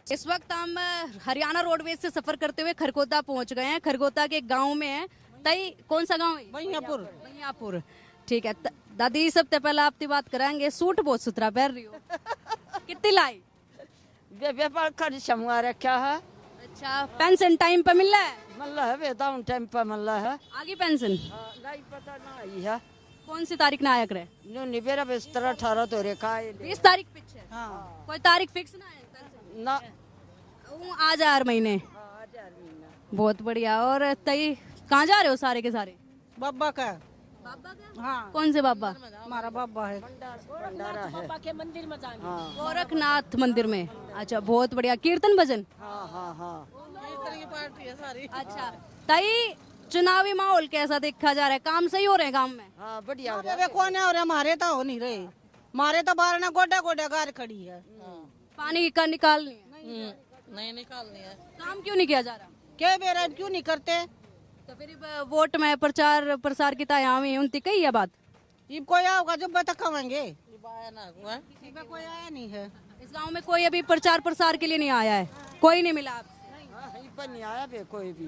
इस वक्त हम हरियाणा रोडवेज से सफर करते हुए खरगोदा पहुंच गए हैं। खरगोदा के गांव में है। तई कौन सा गांव है? बनियापुर। ठीक है। दादी सबसे पहले आपकी बात कराएंगे। सूट बहुत सुथरा पहन रही हो। कितनी लाई? बेबे पर खर्च शमुआ रखा है। अच्छा, पेंशन टाइम पे मिल रहा है? मल्ला है बेटा उन टाइम पर मल्ला है। आगे पेंशन नहीं पता ना आई है। कौन सी तारीख ना आया करे? नो निबेरा बिस्तर 18 तो रेखा है। 20 तारीख पीछे। हाँ कोई तारीख फिक्स ना है? ना आज हर महीने। बहुत बढ़िया। और तई कहाँ जा रहे हो सारे के सारे? बाबा का। बाबा का? हाँ, कौन से बाबा? हमारा बाबा है। भंडारा है। बाबा के मंदिर में जाएंगे। हाँ गोरखनाथ मंदिर में। अच्छा, बहुत बढ़िया। कीर्तन भजन? हाँ हाँ हाँ। की पार्टी है सारी। अच्छा, तई चुनावी माहौल कैसा देखा जा रहा है? काम सही हो रहे हैं गांव में? हाँ बढ़िया हो रहा बेबे कौन है और हमारे तो हो नहीं रहे। हमारे तो बाहर ना गोडा गोडा गार खड़ी है। पानी का निकालनी है। नहीं निकालनी है। काम क्यों नहीं किया जा रहा? क्या बेरा क्यों नहीं करते? तो फिर वोट में प्रचार प्रसार की तायामी उनती कही है बात। ये कोई आओगा जब तक कहेंगे। कोई आया नहीं है। इस गांव में कोई अभी प्रचार प्रसार के लिए नहीं आया है? कोई नहीं मिला आपसे? हाँ, यहीं पर नहीं आया बे कोई भी।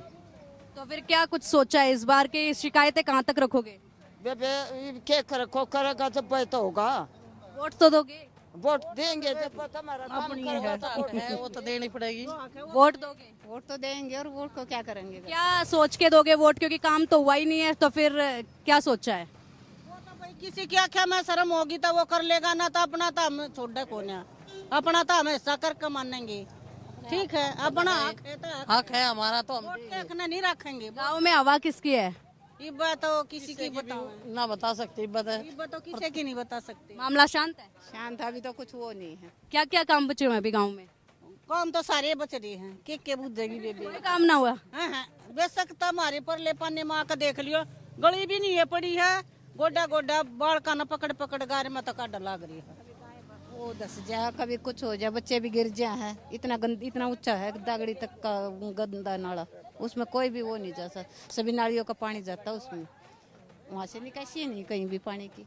तो फिर क्या कुछ सोचा है इस बार की शिकायतें कहाँ तक रखोगे? बेबे के रखो करेगा जब तो होगा। वोट तो दोगे? वोट देंगे जब हमारा काम करेगा तो वोट है वो तो देनी पड़ेगी। वोट दोगे? वोट तो देंगे और वोट को क्या करेंगे? क्या सोच के दोगे वोट? क्योंकि काम तो हुआ ही नहीं है। तो फिर क्या सोचा है? वो तो भाई किसी की आख्या में शर्म होगी तो वो कर लेगा, ना तो अपना तो हम छोड़ दे कोने। अपना तो हमेशा करके मानेंगे। ठीक है, अपना हक है हमारा, तो हम देखना नहीं रखेंगे। गाँव में हवा किसकी है? ये बात तो किसी की बताओ ना बता सकते। ये बात तो किसी की नहीं बता सकते। मामला शांत है? शांत अभी तो कुछ वो नहीं है। क्या क्या काम बचे हुए हैं अभी गाँव में? काम तो सारे बच रहे हैं। के बुझेगी बेबी। कोई काम ना हुआ? हाँ, बेशक तो हमारे पर ले पाने में आकर देख लियो। गली भी नहीं है पड़ी है। गोडा गोडा बाल का न पकड़ पकड़ गारे में तो काट लाग रही है। वो दस जा कभी कुछ हो जाए, बच्चे भी गिर जाए हैं। इतना ऊंचा है दागड़ी तक का गंदा नाला, उसमें कोई भी वो नहीं जा सकता। सभी नालियों का पानी जाता है उसमें, वहाँ से निकासी नहीं कहीं भी पानी की।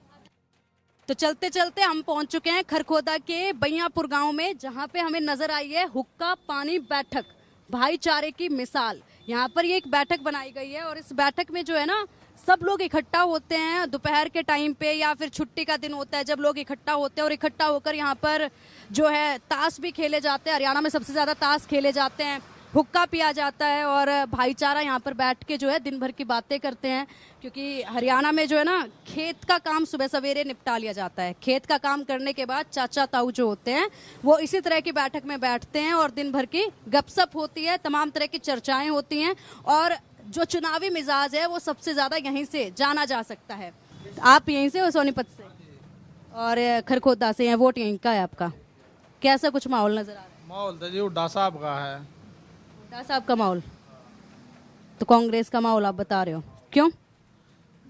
तो चलते चलते हम पहुंच चुके हैं खरखोदा के बनियापुर गांव में, जहां पे हमें नजर आई है हुक्का पानी बैठक, भाईचारे की मिसाल। यहाँ पर ये एक बैठक बनाई गई है और इस बैठक में जो है ना, सब लोग इकट्ठा होते हैं दोपहर के टाइम पे या फिर छुट्टी का दिन होता है, जब लोग इकट्ठा होते हैं और इकट्ठा होकर यहाँ पर जो है ताश भी खेले जाते हैं। हरियाणा में सबसे ज्यादा ताश खेले जाते हैं, हुक्का पिया जाता है और भाईचारा यहाँ पर बैठ के जो है दिन भर की बातें करते हैं। क्योंकि हरियाणा में जो है ना, खेत का काम सुबह सवेरे निपटा लिया जाता है। खेत का काम करने के बाद चाचा ताऊ जो होते हैं वो इसी तरह की बैठक में बैठते हैं और दिन भर की गपशप होती है, तमाम तरह की चर्चाएं होती हैं और जो चुनावी मिजाज है वो सबसे ज्यादा यहीं से जाना जा सकता है। आप यहीं से हो? सोनीपत से और खरखोदा से हैं। वोट यहीं का है आपका? कैसा कुछ माहौल नजर आ रहा है? माहौल तो जी हुड्डा साहब का है। हुड्डा साहब का माहौल? तो कांग्रेस का माहौल आप बता रहे हो, क्यों?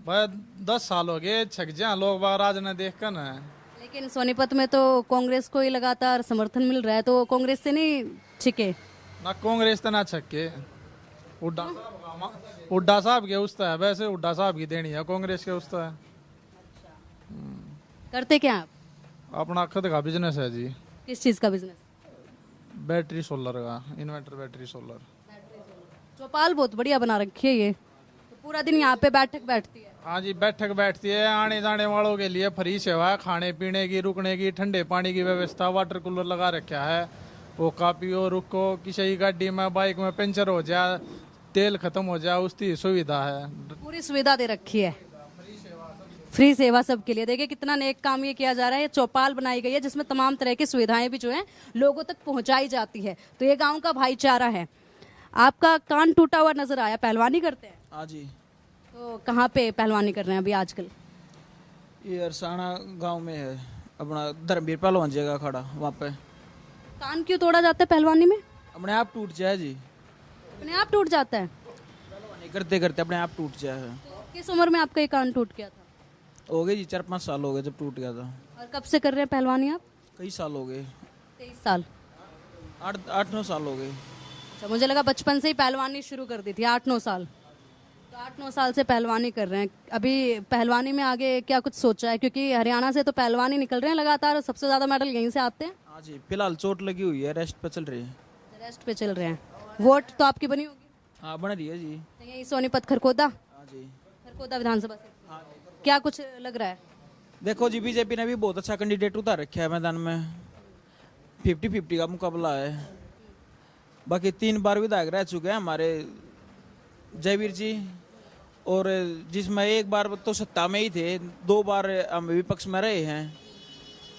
भाई 10 साल हो गए छक जा लोग बाग राज ने देख कर न। लेकिन सोनीपत में तो कांग्रेस को ही लगातार समर्थन मिल रहा है, तो कांग्रेस से नहीं छिके? ना कांग्रेस तो ना छक्के। हुड्डा साहब के उस्ता है, वैसे हुड्डा साहब की देनी है, कांग्रेस के उस्ता है। करते क्या आप? अपना खुद का बिजनेस है जी। किस चीज का बिजनेस? बैटरी सोलर का, इन्वर्टर बैटरी सोलर। चौपाल बहुत बढ़िया बना रखी है ये, तो पूरा दिन यहाँ पे बैठक बैठती है। हाँ जी, बैठक बैठती है। आने जाने वालों के लिए फ्री सेवा है, खाने पीने की, रुकने की, ठंडे पानी की व्यवस्था, वाटर कूलर लगा रखा है। वो कापी हो रुको, किसी गाड़ी में बाइक में पंचर हो जाए, तेल खत्म हो जाए, उसकी सुविधा है। पूरी सुविधा दे रखी है, फ्री सेवा सबके लिए। देखिए कितना नेक काम ये किया जा रहा है। ये चौपाल बनाई गई है जिसमें तमाम तरह की सुविधाएं भी जो है लोगों तक पहुंचाई जाती है। तो ये गांव का भाईचारा है। आपका कान टूटा हुआ नजर आया, पहलवानी करते हैं? हाँ जी, तो कहाँ पे पहलवानी कर रहे हैं अभी आजकल? ये अरसाना गांव में है अपना धर्मवीर पहलवान जगह खड़ा, वहाँ पे। कान क्यों तोड़ा जाता है पहलवानी में? अपने आप टूट जाए जी, अपने आप टूट जाता है? पहलवानी करते करते अपने आप टूट जाए है। तो किस उम्र में आपका ये कान टूट गया था? हो गए जी 4-5 साल हो गए जब टूट गया था। और कब से कर रहे हैं पहलवानी आप? कई साल हो गए, 23 साल। 8-9 साल हो गए। अच्छा, मुझे लगा बचपन से ही पहलवानी शुरू कर दी थी। 8-9 साल। तो 8-9 साल से पहलवानी कर रहे हैं। अभी पहलवानी में आगे क्या कुछ सोचा है? क्योंकि हरियाणा से तो पहलवानी निकल रहे हैं लगातार और सबसे ज्यादा मेडल यहीं से आते हैं। हाँ जी, फिलहाल चोट लगी हुई है, रेस्ट पे चल रही है। अरेस्ट पे चल रहे हैं। वोट तो आपकी बनी होगी? हाँ बन रही है जी। तो यही सोनीपत खरखोदा, हाँ जी। खरखोदा विधानसभा से क्या कुछ लग रहा है? देखो जी, बीजेपी ने भी बहुत अच्छा कैंडिडेट उतार रखा है मैदान में, 50-50 का मुकाबला है। बाकी 3 बार विधायक रह चुके हैं हमारे जयवीर जी, और जिसमें 1 बार तो सत्ता में ही थे, 2 बार हम विपक्ष में रहे हैं।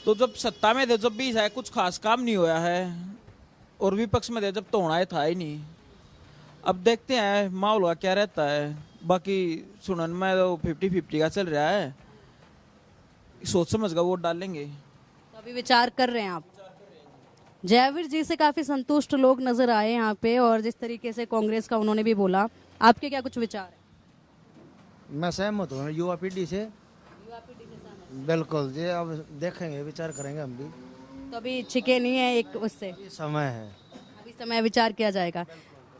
तो जब सत्ता में थे जब भी है कुछ खास काम नहीं हुआ है, और विपक्ष में थे जब तो होना था ही नहीं। अब देखते हैं माहौल का क्या रहता है। बाकी सुनन में तो 50-50 का चल रहा है, सोच समझ कर वोट डालेंगे। तो अभी विचार कर रहे हैं आप? जयवीर जी से काफी संतुष्ट लोग नजर आए यहाँ पे, और जिस तरीके से कांग्रेस का उन्होंने भी बोला, आपके क्या कुछ विचार है? मैं सहमत हूँ युवा पीढ़ी से। बिल्कुल जी, अब देखेंगे, विचार करेंगे हम भी। तो अभी छिके नहीं है एक उससे, ये समय है, अभी समय विचार किया जाएगा।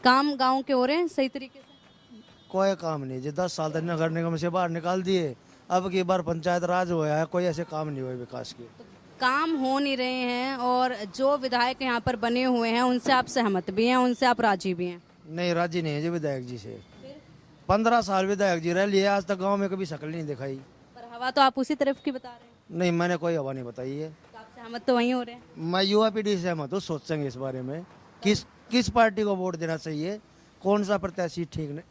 काम गांव के हो रहे हैं सही तरीके से? कोई काम नहीं जी। 10 साल तक नगर निगम से बाहर निकाल दिए, अब की बार पंचायत राज हुआ है, कोई ऐसे काम नहीं हुए विकास के। काम हो नहीं रहे हैं, और जो विधायक यहाँ पर बने हुए हैं उनसे आप सहमत भी हैं, उनसे आप राजी भी हैं? नहीं, राजी नहीं है जी विधायक जी से। 15 साल विधायक जी रह लिए, आज तक गांव में कभी शक्ल नहीं दिखाई। पर हवा तो आप उसी तरफ की बता रहे हैं। नहीं, मैंने कोई हवा नहीं बताई है। तो आप सहमत तो वहीं हो रहे हैं। मैं युवा पीढ़ी से सहमत हूँ, सोचेंगे इस बारे में किस पार्टी को वोट देना चाहिए, कौन सा प्रत्याशी ठीक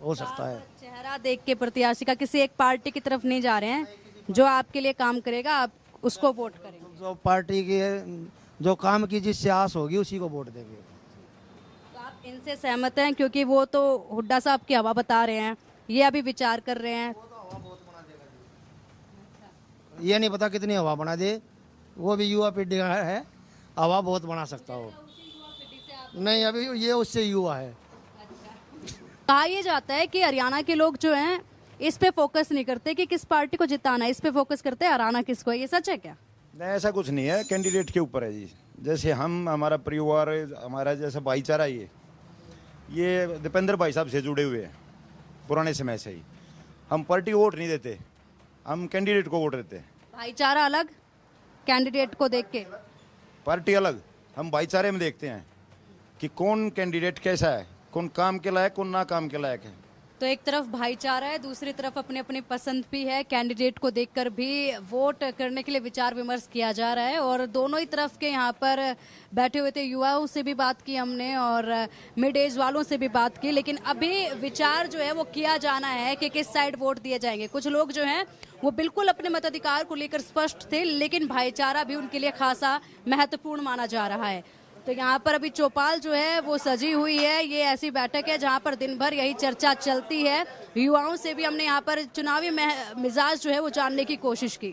हो सकता है। चेहरा देख के प्रत्याशी का किसी एक पार्टी की तरफ नहीं जा रहे हैं, जो आपके लिए काम करेगा आप उसको वोट करेंगे। जो पार्टी के जो काम की जिससे आस होगी उसी को वोट देंगे। तो आप इनसे सहमत हैं, क्योंकि वो तो हुड्डा साहब की हवा बता रहे हैं, ये अभी विचार कर रहे हैं। ये नहीं पता कितनी हवा बना दे, वो भी युवा पीढ़ी का है, हवा बहुत बना सकता हो। नहीं, अभी ये उससे युवा है। कहा यह जाता है कि हरियाणा के लोग जो हैं इस पे फोकस नहीं करते कि किस पार्टी को जिताना है, इस पे फोकस करते हैं हराना किसको है। ये सच है क्या? नहीं, ऐसा कुछ नहीं है, कैंडिडेट के ऊपर है जी। जैसे हमारा परिवार, हमारा जैसा भाईचारा, ये दीपेंद्र भाई साहब से जुड़े हुए हैं पुराने समय से ही। हम पार्टी को वोट नहीं देते, हम कैंडिडेट को वोट देते हैं। भाईचारा अलग, कैंडिडेट को देख के पार्टी अलग। हम भाईचारे में देखते हैं कि कौन कैंडिडेट कैसा है, कौन काम के लायक, कौन ना काम के लायक है। तो एक तरफ भाईचारा है, दूसरी तरफ अपनी अपनी पसंद भी है। कैंडिडेट को देखकर भी वोट करने के लिए विचार विमर्श किया जा रहा है, और दोनों ही तरफ के यहाँ पर बैठे हुए थे। युवाओं से भी बात की हमने और मिड एज वालों से भी बात की, लेकिन अभी विचार जो है वो किया जाना है कि किस साइड वोट दिए जाएंगे। कुछ लोग जो हैं वो बिल्कुल अपने मताधिकार को लेकर स्पष्ट थे, लेकिन भाईचारा भी उनके लिए खासा महत्वपूर्ण माना जा रहा है। तो यहाँ पर अभी चौपाल जो है वो सजी हुई है। ये ऐसी बैठक है जहाँ पर दिन भर यही चर्चा चलती है। युवाओं से भी हमने यहाँ पर चुनावी मिजाज जो है वो जानने की कोशिश की।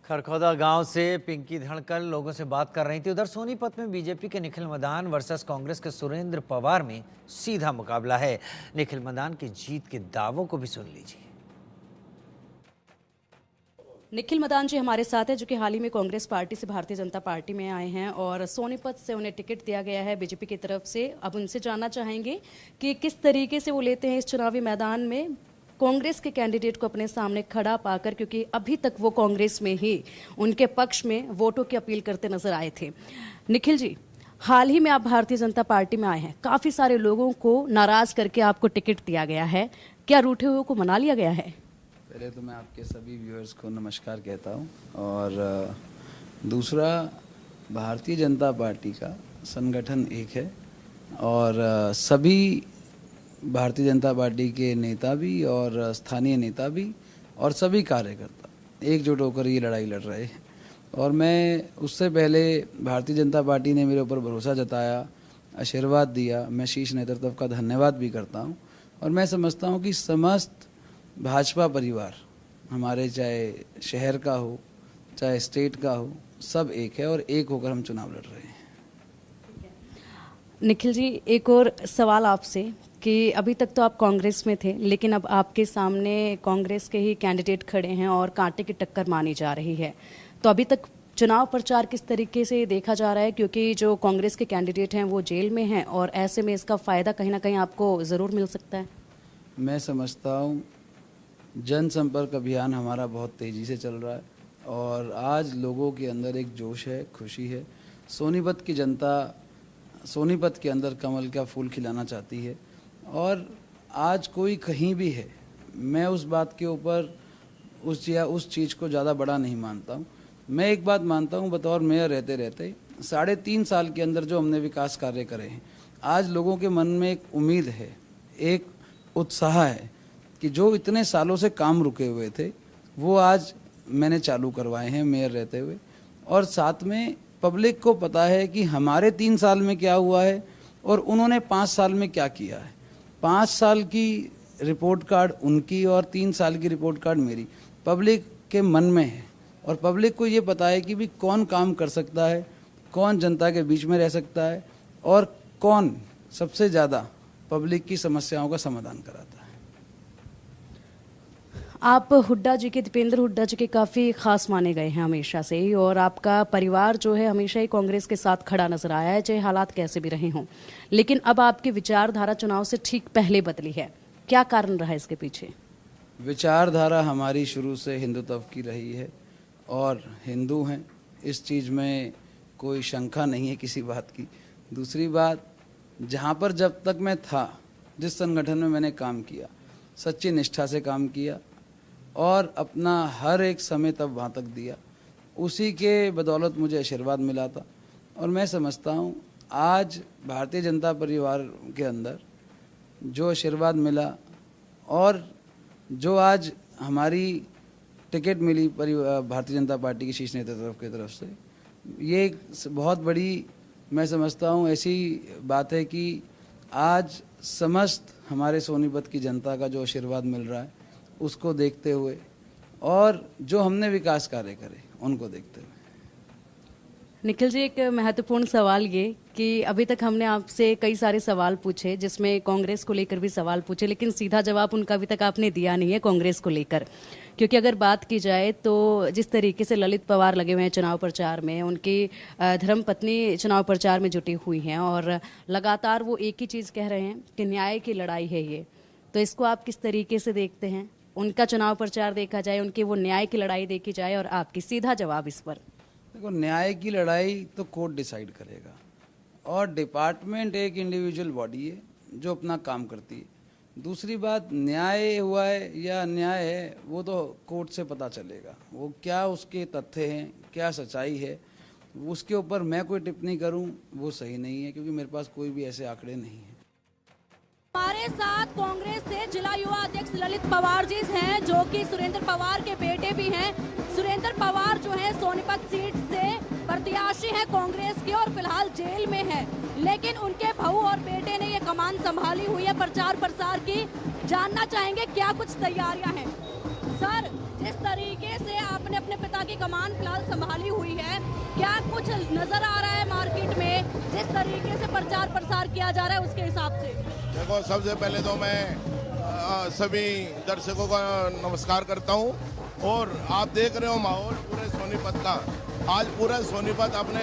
खरखोदा गांव से पिंकी धड़कल लोगों से बात कर रही थी। उधर सोनीपत में बीजेपी के निखिल मदान वर्सेस कांग्रेस के सुरेंद्र पवार में सीधा मुकाबला है। निखिल मदान की जीत के दावों को भी सुन लीजिए। निखिल मदान जी हमारे साथ है, जो कि हाल ही में कांग्रेस पार्टी से भारतीय जनता पार्टी में आए हैं और सोनीपत से उन्हें टिकट दिया गया है बीजेपी की तरफ से। अब उनसे जानना चाहेंगे कि किस तरीके से वो लेते हैं इस चुनावी मैदान में कांग्रेस के कैंडिडेट को अपने सामने खड़ा पाकर, क्योंकि अभी तक वो कांग्रेस में ही उनके पक्ष में वोटों की अपील करते नजर आए थे। निखिल जी, हाल ही में आप भारतीय जनता पार्टी में आए हैं, काफ़ी सारे लोगों को नाराज़ करके आपको टिकट दिया गया है, क्या रूठे हुए को मना लिया गया है? पहले तो मैं आपके सभी व्यूअर्स को नमस्कार कहता हूं, और दूसरा, भारतीय जनता पार्टी का संगठन एक है और सभी भारतीय जनता पार्टी के नेता भी और स्थानीय नेता भी और सभी कार्यकर्ता एकजुट होकर ये लड़ाई लड़ रहे हैं। और मैं उससे पहले भारतीय जनता पार्टी ने मेरे ऊपर भरोसा जताया, आशीर्वाद दिया, मैं शीर्ष नेतृत्व का धन्यवाद भी करता हूं। और मैं समझता हूं कि समस्त भाजपा परिवार, हमारे चाहे शहर का हो चाहे स्टेट का हो, सब एक है और एक होकर हम चुनाव लड़ रहे हैं। निखिल जी, एक और सवाल आपसे कि अभी तक तो आप कांग्रेस में थे, लेकिन अब आपके सामने कांग्रेस के ही कैंडिडेट खड़े हैं और कांटे की टक्कर मानी जा रही है, तो अभी तक चुनाव प्रचार किस तरीके से देखा जा रहा है? क्योंकि जो कांग्रेस के कैंडिडेट हैं वो जेल में हैं और ऐसे में इसका फ़ायदा कहीं ना कहीं आपको ज़रूर मिल सकता है। मैं समझता हूँ जनसंपर्क अभियान हमारा बहुत तेज़ी से चल रहा है और आज लोगों के अंदर एक जोश है, खुशी है। सोनीपत की जनता सोनीपत के अंदर कमल का फूल खिलाना चाहती है। और आज कोई कहीं भी है, मैं उस बात के ऊपर उस चीज़ को ज़्यादा बड़ा नहीं मानता हूँ। मैं एक बात मानता हूँ, बतौर मेयर रहते रहते 3.5 साल के अंदर जो हमने विकास कार्य करे हैं, आज लोगों के मन में एक उम्मीद है, एक उत्साह है कि जो इतने सालों से काम रुके हुए थे वो आज मैंने चालू करवाए हैं मेयर रहते हुए। और साथ में पब्लिक को पता है कि हमारे 3 साल में क्या हुआ है और उन्होंने 5 साल में क्या किया है। 5 साल की रिपोर्ट कार्ड उनकी और 3 साल की रिपोर्ट कार्ड मेरी पब्लिक के मन में है। और पब्लिक को ये पता है कि भी कौन काम कर सकता है, कौन जनता के बीच में रह सकता है और कौन सबसे ज़्यादा पब्लिक की समस्याओं का समाधान कराता है। आप हुड्डा जी के, दीपेंद्र हुड्डा जी के काफ़ी खास माने गए हैं हमेशा से ही, और आपका परिवार जो है हमेशा ही कांग्रेस के साथ खड़ा नजर आया है, चाहे हालात कैसे भी रहे हों। लेकिन अब आपकी विचारधारा चुनाव से ठीक पहले बदली है, क्या कारण रहा इसके पीछे? विचारधारा हमारी शुरू से हिंदुत्व की रही है और हिंदू हैं, इस चीज़ में कोई शंका नहीं है किसी बात की। दूसरी बात, जहाँ पर जब तक मैं था, जिस संगठन में मैंने काम किया, सच्ची निष्ठा से काम किया और अपना हर एक समय तब वहाँ तक दिया, उसी के बदौलत मुझे आशीर्वाद मिला था। और मैं समझता हूँ आज भारतीय जनता परिवार के अंदर जो आशीर्वाद मिला और जो आज हमारी टिकट मिली भारतीय जनता पार्टी की शीर्ष नेतृत्व की तरफ से, ये एक बहुत बड़ी, मैं समझता हूँ ऐसी बात है कि आज समस्त हमारे सोनीपत की जनता का जो आशीर्वाद मिल रहा है उसको देखते हुए और जो हमने विकास कार्य करे उनको देखते हुए। निखिल जी, एक महत्वपूर्ण सवाल ये कि अभी तक हमने आपसे कई सारे सवाल पूछे, जिसमें कांग्रेस को लेकर भी सवाल पूछे, लेकिन सीधा जवाब उनका अभी तक आपने दिया नहीं है कांग्रेस को लेकर। क्योंकि अगर बात की जाए तो जिस तरीके से ललित पवार लगे हुए हैं चुनाव प्रचार में, उनकी धर्मपत्नी चुनाव प्रचार में जुटी हुई हैं और लगातार वो एक ही चीज़ कह रहे हैं कि न्याय की लड़ाई है ये, तो इसको आप किस तरीके से देखते हैं? उनका चुनाव प्रचार देखा जाए, उनकी वो न्याय की लड़ाई देखी जाए, और आपकी सीधा जवाब इस पर। देखो, न्याय की लड़ाई तो कोर्ट डिसाइड करेगा और डिपार्टमेंट एक इंडिविजुअल बॉडी है जो अपना काम करती है। दूसरी बात, न्याय हुआ है या अन्याय है वो तो कोर्ट से पता चलेगा, वो क्या उसके तथ्य हैं, क्या सच्चाई है, उसके ऊपर मैं कोई टिप्पणी करूं वो सही नहीं है, क्योंकि मेरे पास कोई भी ऐसे आंकड़े नहीं हैं। हमारे साथ कांग्रेस से जिला युवा अध्यक्ष ललित पवार जी हैं, जो कि सुरेंद्र पवार के बेटे भी हैं। सुरेंद्र पवार जो है सोनीपत सीट से प्रत्याशी हैं कांग्रेस के और फिलहाल जेल में है, लेकिन उनके बहू और बेटे ने ये कमान संभाली हुई है प्रचार प्रसार की। जानना चाहेंगे क्या कुछ तैयारियां हैं। सर, जिस तरीके से आपने अपने पिता की कमान फिलहाल संभाली हुई है, क्या कुछ नजर आ रहा है मार्केट में जिस तरीके से प्रचार प्रसार किया जा रहा है उसके हिसाब से? देखो, सबसे पहले तो मैं सभी दर्शकों का नमस्कार करता हूं और आप देख रहे हो माहौल पूरे सोनीपत का। आज पूरा सोनीपत अपने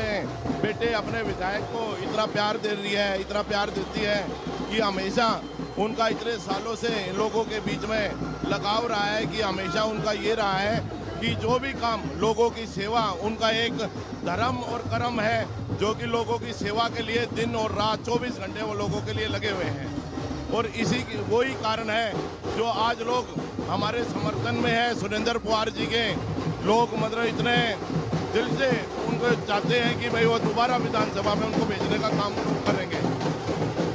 बेटे, अपने विधायक को इतना प्यार दे रही है, इतना प्यार देती है कि हमेशा उनका इतने सालों से लोगों के बीच में लगाव रहा है कि हमेशा उनका ये रहा है कि जो भी काम लोगों की सेवा, उनका एक धर्म और कर्म है जो कि लोगों की सेवा के लिए दिन और रात 24 घंटे वो लोगों के लिए लगे हुए हैं। और इसी की वही कारण है जो आज लोग हमारे समर्थन में है सुरेंद्र पवार जी के। लोग मतलब इतने दिल से उनको चाहते हैं कि भाई वो दोबारा विधानसभा में उनको भेजने का काम करेंगे।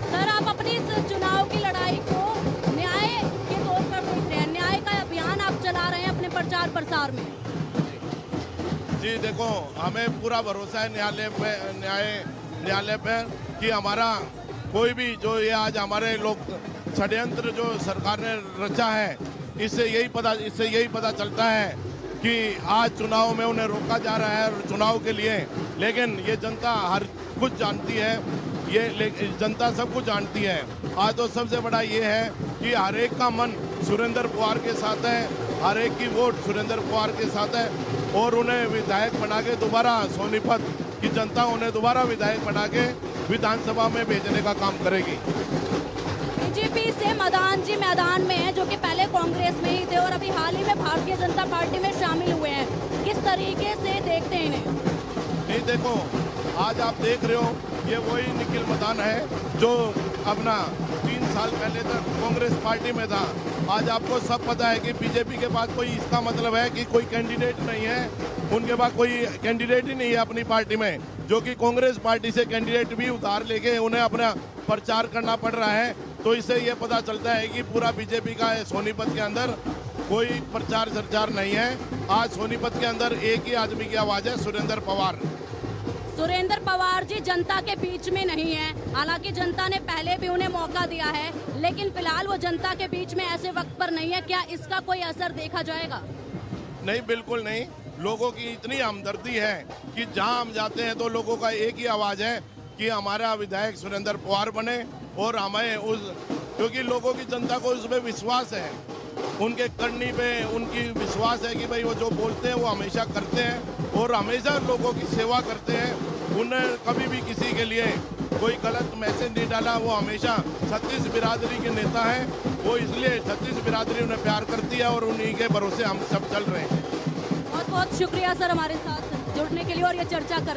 सर, आप अपनी इस चुनाव की लड़ाई को न्याय के तौर पर देख रहे हैं, न्याय का अभियान आप चला रहे हैं अपने प्रचार प्रसार में। जी देखो, हमें पूरा भरोसा है न्यायालय पे कि हमारा कोई भी जो ये आज हमारे लोग षड्यंत्र जो सरकार ने रचा है, इससे यही पता चलता है कि आज चुनाव में उन्हें रोका जा रहा है चुनाव के लिए। लेकिन ये जनता हर कुछ जानती है, ये जनता सब कुछ जानती है। आज तो सबसे बड़ा ये है कि हर एक का मन सुरेंद्र पवार के साथ है, हर एक की वोट सुरेंद्र पवार के साथ है और उन्हें विधायक बना के दोबारा सोनीपत की जनता उन्हें दोबारा विधायक बना के विधानसभा में भेजने का काम करेगी। बीजेपी से मदान जी मैदान में हैं, जो कि पहले कांग्रेस में ही थे और अभी हाल ही में भारतीय जनता पार्टी में शामिल हुए हैं। किस तरीके से देखते हैं इन्हें? नहीं देखो, आज आप देख रहे हो ये वही निखिल मदान है जो अपना 3 साल पहले तक कांग्रेस पार्टी में था। आज आपको सब पता है कि बीजेपी के पास कोई, इसका मतलब है कि कोई कैंडिडेट नहीं है, उनके पास कोई कैंडिडेट ही नहीं है अपनी पार्टी में, जो कि कांग्रेस पार्टी से कैंडिडेट भी उधार लेके उन्हें अपना प्रचार करना पड़ रहा है। तो इससे ये पता चलता है कि पूरा बीजेपी का सोनीपत के अंदर कोई प्रचार चर्चा नहीं है। आज सोनीपत के अंदर एक ही आदमी की आवाज है, सुरेंद्र पवार। सुरेंद्र पवार जी जनता के बीच में नहीं है, हालांकि जनता ने पहले भी उन्हें मौका दिया है, लेकिन फिलहाल वो जनता के बीच में ऐसे वक्त पर नहीं है। क्या इसका कोई असर देखा जाएगा? नहीं, बिल्कुल नहीं। लोगों की इतनी हमदर्दी है कि जहां हम जाते हैं तो लोगों का एक ही आवाज है कि हमारा विधायक सुरेंद्र पवार बने, और हमें क्योंकि लोगों की, जनता को उसमें विश्वास है, उनके करनी पे उनकी विश्वास है कि भाई वो जो बोलते हैं वो हमेशा करते हैं और हमेशा लोगों की सेवा करते हैं। उन्हें कभी भी किसी के लिए कोई गलत मैसेज नहीं डाला। वो हमेशा छत्तीस बिरादरी के नेता हैं, वो इसलिए छत्तीस बिरादरी उन्हें प्यार करती है और उन्हीं के भरोसे हम सब चल रहे हैं। बहुत बहुत शुक्रिया सर हमारे साथ जुड़ने के लिए और ये चर्चा कर